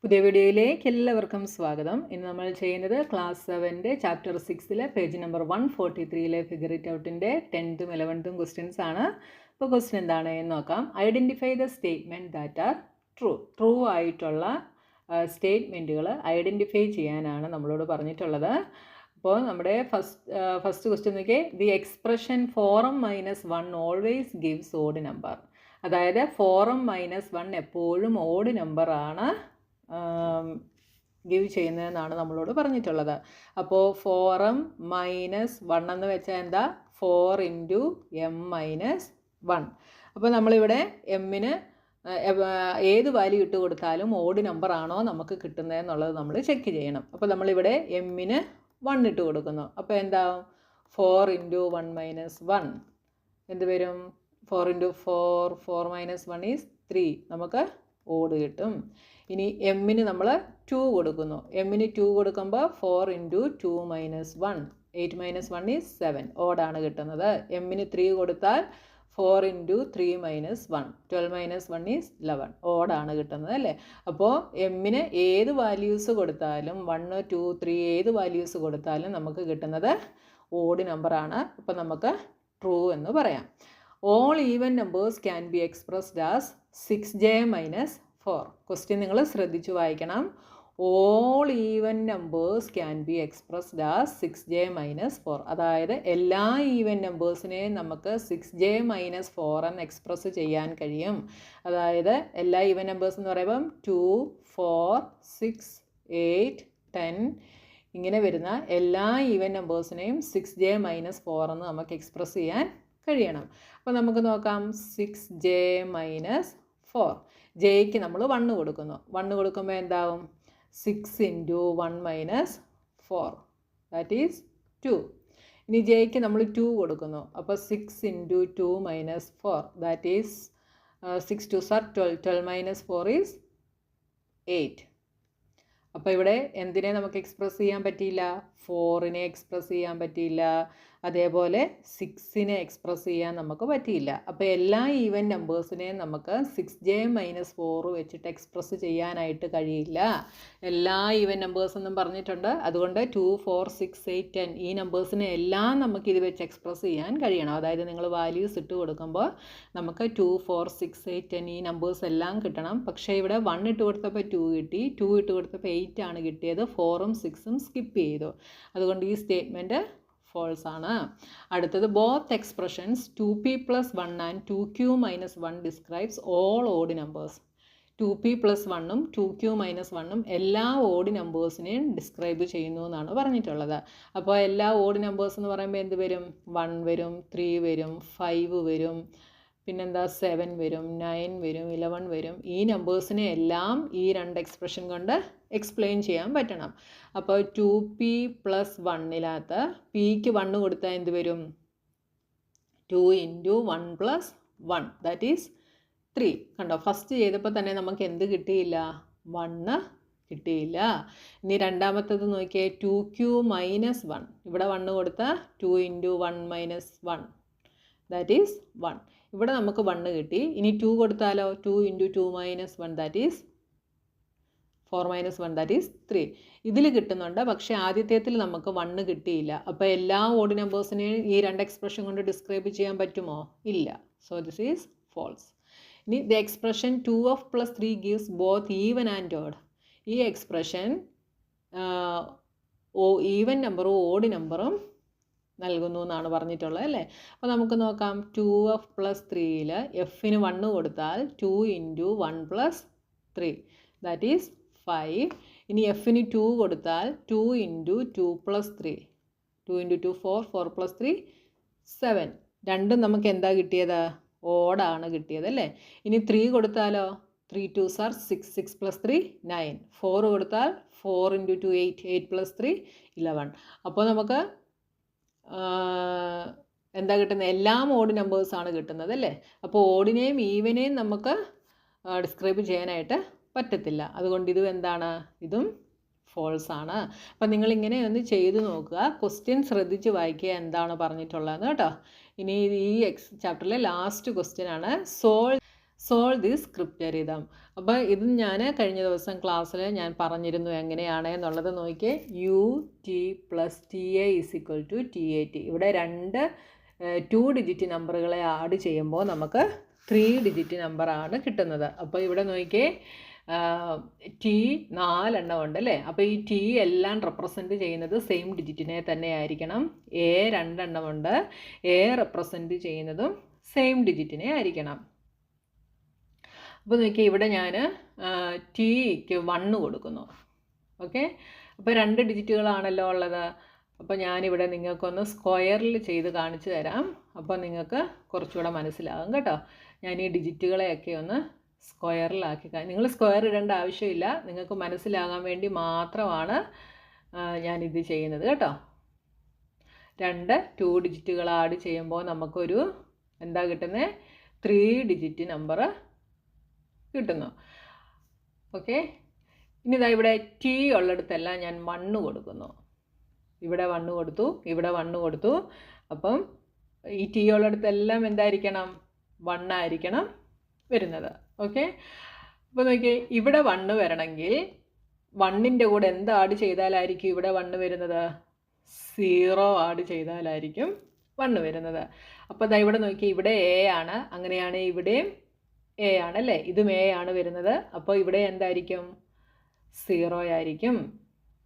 പുതിയ വീഡിയോയിലേക്ക് എല്ലാവർക്കും സ്വാഗതം. ഇന്ന് നമ്മൾ ചെയ്യുന്നത് class 7 chapter 6 page number 143 figure it ഔട്ടിൻ്റെ 10th 11th ക്വസ്റ്റ്യൻസ് ആണ്. അപ്പോൾ ക്വസ്റ്റ്യൻ എന്താണ് എന്ന് നോക്കാം. Identify the statement that are true ആയിട്ടുള്ള സ്റ്റേറ്റ്മെൻറ്റുകൾ ഐഡൻറ്റിഫൈ ചെയ്യാനാണ് നമ്മളോട് പറഞ്ഞിട്ടുള്ളത്. അപ്പോൾ നമ്മുടെ ഫസ്റ്റ് ക്വസ്റ്റ്യൻ നോക്കിയേ, the expression 4m-1 always gives odd number. അതായത് 4m-1 എപ്പോഴും ഓഡ് നമ്പറാണ് ഗിവ് ചെയ്യുന്നതെന്നാണ് നമ്മളോട് പറഞ്ഞിട്ടുള്ളത്. അപ്പോൾ 4m-1 എന്ന് വെച്ചാൽ എന്താ? 4 × m-1. അപ്പോൾ നമ്മളിവിടെ എമ്മിന് ഏത് വാല്യൂ ഇട്ട് കൊടുത്താലും ഓഡ് നമ്പർ ആണോ നമുക്ക് കിട്ടുന്നതെന്നുള്ളത് നമ്മൾ ചെക്ക് ചെയ്യണം. അപ്പോൾ നമ്മളിവിടെ എമ്മിന് 1 ഇട്ട് കൊടുക്കുന്നു. അപ്പോൾ എന്താവും? 4 × 1-1 എന്ത് വരും? 4 × 4 4-1 ഈസ് 3. നമുക്ക് ഓഡ് കിട്ടും. ഇനി എമ്മിന് നമ്മൾ 2 കൊടുക്കുന്നു. എമ്മിന് 2 കൊടുക്കുമ്പോൾ 4 × 2-1 8-1 ഈസ് 7. ഓഡാണ് കിട്ടുന്നത്. എമ്മിന് 3 കൊടുത്താൽ 4 × 3-1 12-1 ഈസ് 11. ഓഡാണ് കിട്ടുന്നത് അല്ലേ? അപ്പോൾ എമ്മിന് ഏത് വാല്യൂസ് കൊടുത്താലും 1 2 3 ഏത് വാല്യൂസ് കൊടുത്താലും നമുക്ക് കിട്ടുന്നത് ഓഡ് നമ്പറാണ്. അപ്പോൾ നമുക്ക് ട്രൂ എന്ന് പറയാം. All even numbers can be expressed as 6j-4. Question നിങ്ങൾ ശ്രദ്ധിച്ചു വായിക്കണം. All even numbers can be expressed as 6j-4. അതായത് എല്ലാ ഈവൻ നമ്പേഴ്സിനെയും നമുക്ക് 6j-4 എന്ന് എക്സ്പ്രസ് ചെയ്യാൻ കഴിയും. അതായത് എല്ലാ ഈവൻ നമ്പേഴ്സ് എന്ന് പറയുമ്പം 2 4 6 8 10 ഇങ്ങനെ വരുന്ന എല്ലാ ഈവൻ നമ്പേഴ്സിനെയും 6j-4 എന്ന് നമുക്ക് എക്സ്പ്രസ് ചെയ്യാൻ കഴിയണം. അപ്പോൾ നമുക്ക് നോക്കാം. 6j-4 ജെയ്ക്ക് നമ്മൾ 1 കൊടുക്കുന്നു. 1 കൊടുക്കുമ്പോൾ എന്താവും? 6 × 1-4 ദാറ്റ് ഈസ് 2. ഇനി ജെയ്ക്ക് നമ്മൾ 2 കൊടുക്കുന്നു. അപ്പോൾ 6 × 2-4 that is 6 2s are 12 12-4 is 8. അപ്പോൾ ഇവിടെ എന്തിനെ നമുക്ക് എക്സ്പ്രസ് ചെയ്യാൻ പറ്റിയില്ല? 4നെ എക്സ്പ്രസ് ചെയ്യാൻ പറ്റിയില്ല. അതേപോലെ 6നെ എക്സ്പ്രസ് ചെയ്യാൻ നമുക്ക് പറ്റിയില്ല. അപ്പോൾ എല്ലാ ഈവൻ നമ്പേഴ്സിനെയും നമുക്ക് 6j-4 വെച്ചിട്ട് എക്സ്പ്രസ് ചെയ്യാനായിട്ട് കഴിയില്ല. എല്ലാ ഈവൻ നമ്പേഴ്സ് എന്നും പറഞ്ഞിട്ടുണ്ട്. അതുകൊണ്ട് 2 4 6 8 10 ഈ നമ്പേഴ്സിനെ എല്ലാം നമുക്ക് ഇത് വെച്ച് എക്സ്പ്രസ് ചെയ്യാൻ കഴിയണം. അതായത് നിങ്ങൾ വാല്യൂസ് ഇട്ട് കൊടുക്കുമ്പോൾ നമുക്ക് 2 4 6 8 10 ഈ നമ്പേഴ്സ് എല്ലാം കിട്ടണം. പക്ഷേ ഇവിടെ 1 ഇട്ട് കൊടുത്തപ്പോൾ 2 കിട്ടി, 2 ഇട്ട് കൊടുത്തപ്പോൾ 8 ആണ് കിട്ടിയത്. 4ഉം 6ഉം സ്കിപ്പ് ചെയ്തു. അതുകൊണ്ട് ഈ സ്റ്റേറ്റ്മെൻറ്റ് ഫോൾസ് ആണ്. അടുത്തത് both expressions 2p+1 and 2q-1 describes all odd numbers. 2p+1ഉം 2q-1ഉം എല്ലാ ഓഡ് നമ്പേഴ്സിനെയും ഡിസ്ക്രൈബ് ചെയ്യുന്നു എന്നാണ് പറഞ്ഞിട്ടുള്ളത്. അപ്പോൾ എല്ലാ ഓഡ് നമ്പേഴ്സ് എന്ന് പറയുമ്പോൾ എന്ത് വരും? 1 വരും, 3 വരും, 5 വരും, പിന്നെന്താ 7 വരും, 9 വരും, 11 വരും. ഈ നമ്പേഴ്സിനെ എല്ലാം ഈ 2 എക്സ്പ്രഷൻ കൊണ്ട് എക്സ്പ്ലെയിൻ ചെയ്യാൻ പറ്റണം. അപ്പോൾ 2p+1 പിക്ക് 1 കൊടുത്താൽ എന്ത് വരും? 2 × 1+1 ദാറ്റ് ഈസ് 3. കണ്ടോ? ഫസ്റ്റ് ചെയ്തപ്പോൾ തന്നെ നമുക്ക് എന്ത് കിട്ടിയില്ല? 1 കിട്ടിയില്ല. ഇനി രണ്ടാമത്തത് നോക്കിയേ, 2q-1. ഇവിടെ 1 കൊടുത്താൽ 2 × 1-1 ദാറ്റ് ഈസ് 1. ഇവിടെ നമുക്ക് 1 കിട്ടി. ഇനി 2 കൊടുത്താലോ? 2 × 2-1 ദാറ്റ് ഈസ് 4-1 ദാറ്റ് ഈസ് 3. ഇതിൽ കിട്ടുന്നുണ്ട്. പക്ഷേ ആദ്യത്തേതിൽ നമുക്ക് 1 കിട്ടിയില്ല. അപ്പോൾ എല്ലാ ഓഡ് നമ്പേഴ്സിനെയും ഈ 2 എക്സ്പ്രഷൻ കൊണ്ട് ഡിസ്ക്രൈബ് ചെയ്യാൻ പറ്റുമോ? ഇല്ല. So this is false. ഇനി the expression 2f + 3 gives both even and odd. ഈ എക്സ്പ്രഷൻ ഈവൻ നമ്പറും ഓഡ് നമ്പറും നൽകുന്നു എന്നാണ് പറഞ്ഞിട്ടുള്ളത് അല്ലേ? അപ്പോൾ നമുക്ക് നോക്കാം. 2f + 3 എഫിന് 1 കൊടുത്താൽ 2 × 1+3 ദാറ്റ് ഈസ് 5. ഇനി എഫിന് 2 കൊടുത്താൽ 2 × 2+3 2 × 2 4 4+3 7. രണ്ടും നമുക്ക് എന്താ കിട്ടിയത്? ഓഡാണ് കിട്ടിയത് അല്ലേ? ഇനി 3 കൊടുത്താലോ? 3 2s are 6 6 + 3 9. 4 കൊടുത്താൽ 4 × 2 8 8+3 11. അപ്പോൾ നമുക്ക് എന്താ കിട്ടുന്നത്? എല്ലാം ഓഡ് നമ്പേഴ്സാണ് കിട്ടുന്നത് അല്ലേ? അപ്പോൾ ഓഡിനെയും ഈവനെയും നമുക്ക് ഡിസ്ക്രൈബ് ചെയ്യാനായിട്ട് പറ്റത്തില്ല. അതുകൊണ്ട് ഇത് എന്താണ്? ഇതും ഫോൾസ് ആണ്. അപ്പം നിങ്ങളിങ്ങനെ ഒന്ന് ചെയ്ത് നോക്കുക. ക്വസ്റ്റ്യൻ ശ്രദ്ധിച്ച് വായിക്കുക എന്താണ് പറഞ്ഞിട്ടുള്ളത് കേട്ടോ. ഇനി ഈ ചാപ്റ്ററിലെ ലാസ്റ്റ് ക്വസ്റ്റ്യൻ ആണ്. Solve this script rhythm. അപ്പോൾ ഇത് ഞാൻ കഴിഞ്ഞ ദിവസം ക്ലാസ്സിൽ ഞാൻ പറഞ്ഞിരുന്നു എങ്ങനെയാണ് എന്നുള്ളത്. നോക്കിയേ, UT+TA = TAT. ഇവിടെ 2 ഡിജിറ്റ് നമ്പറുകളെ ആഡ് ചെയ്യുമ്പോൾ നമുക്ക് 3 ഡിജിറ്റ് നമ്പറാണ് കിട്ടുന്നത്. അപ്പോൾ ഇവിടെ നോക്കിയേ, T 4 എണ്ണം ഉണ്ട് അല്ലേ. അപ്പോൾ ഈ T എല്ലാം റെപ്രസെൻറ്റ് ചെയ്യുന്നത് സെയിം ഡിജിറ്റിനെ തന്നെ ആയിരിക്കണം. A 2 എണ്ണമുണ്ട്, A റെപ്രസെൻറ്റ് ചെയ്യുന്നതും സെയിം ഡിജിറ്റിനെ ആയിരിക്കണം. അപ്പോൾ നോക്കിയാൽ ഇവിടെ ഞാൻ Tക്ക് 1 കൊടുക്കുന്നു. ഓക്കെ, അപ്പോൾ 2 ഡിജിറ്റുകളാണല്ലോ ഉള്ളത്. അപ്പോൾ ഞാനിവിടെ നിങ്ങൾക്കൊന്ന് സ്ക്വയറിൽ ചെയ്ത് കാണിച്ചു തരാം. അപ്പോൾ നിങ്ങൾക്ക് കുറച്ചുകൂടെ മനസ്സിലാകും കേട്ടോ. ഞാൻ ഈ ഡിജിറ്റുകളെയൊക്കെ ഒന്ന് സ്ക്വയറിലാക്കി, നിങ്ങൾ സ്ക്വയർ ഇടേണ്ട ആവശ്യമില്ല, നിങ്ങൾക്ക് മനസ്സിലാകാൻ വേണ്ടി മാത്രമാണ് ഞാനിത് ചെയ്യുന്നത് കേട്ടോ. 2 ഡിജിറ്റുകൾ ആഡ് ചെയ്യുമ്പോൾ നമുക്കൊരു എന്താ കിട്ടുന്നത്, 3 ഡിജിറ്റ് നമ്പർ കിട്ടുന്നു. ഓക്കെ, ഇനി ഇതാ ഇവിടെ T ഉള്ളിടത്തെല്ലാം ഞാൻ 1 കൊടുക്കുന്നു. ഇവിടെ 1 കൊടുത്തു, ഇവിടെ 1 കൊടുത്തു. അപ്പം ഈ T ഉള്ളിടത്തെല്ലാം എന്തായിരിക്കണം, 1 ആയിരിക്കണം വരുന്നത്. ഓക്കെ, അപ്പോൾ നോക്കിയേ, ഇവിടെ 1 വരണമെങ്കിൽ 1ൻ്റെ കൂടെ എന്ത് ആഡ് ചെയ്താലായിരിക്കും ഇവിടെ 1 വരുന്നത്, 0 ആഡ് ചെയ്താലായിരിക്കും 1 വരുന്നത്. അപ്പോൾ ഇതാ ഇവിടെ നോക്കിയേ, ഇവിടെ A ആണ്, അങ്ങനെയാണ് ഇവിടെയും A ആണ് അല്ലേ, ഇതും A ആണ് വരുന്നത്. അപ്പോൾ ഇവിടെ എന്തായിരിക്കും, 0 ആയിരിക്കും.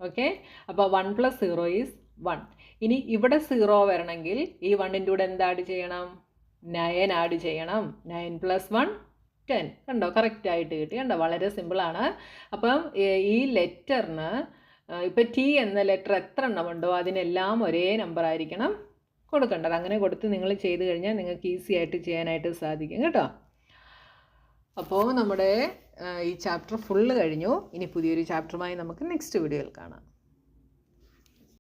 ഓക്കെ, അപ്പോൾ 1 + 0 = 1. ഇനി ഇവിടെ 0 വരണമെങ്കിൽ ഈ 1ൻ്റെ കൂടെ എന്ത് ആഡ് ചെയ്യണം, 9 ആഡ് ചെയ്യണം. 9 + 1 10. കണ്ടോ, കറക്റ്റായിട്ട് കിട്ടി. കണ്ടോ, വളരെ സിമ്പിളാണ്. അപ്പം ഈ ലെറ്ററിന് ഇപ്പോൾ T എന്ന ലെറ്റർ എത്ര എണ്ണമുണ്ടോ അതിനെല്ലാം ഒരേ നമ്പർ ആയിരിക്കണം കൊടുക്കേണ്ടത്. അങ്ങനെ കൊടുത്ത് നിങ്ങൾ ചെയ്ത് കഴിഞ്ഞാൽ നിങ്ങൾക്ക് ഈസി ആയിട്ട് ചെയ്യാനായിട്ട് സാധിക്കും കേട്ടോ. അപ്പോൾ നമ്മുടെ ഈ ചാപ്റ്റർ ഫുള്ള് കഴിഞ്ഞു. ഇനി പുതിയൊരു ചാപ്റ്ററുമായി നമുക്ക് നെക്സ്റ്റ് വീഡിയോയിൽ കാണാം.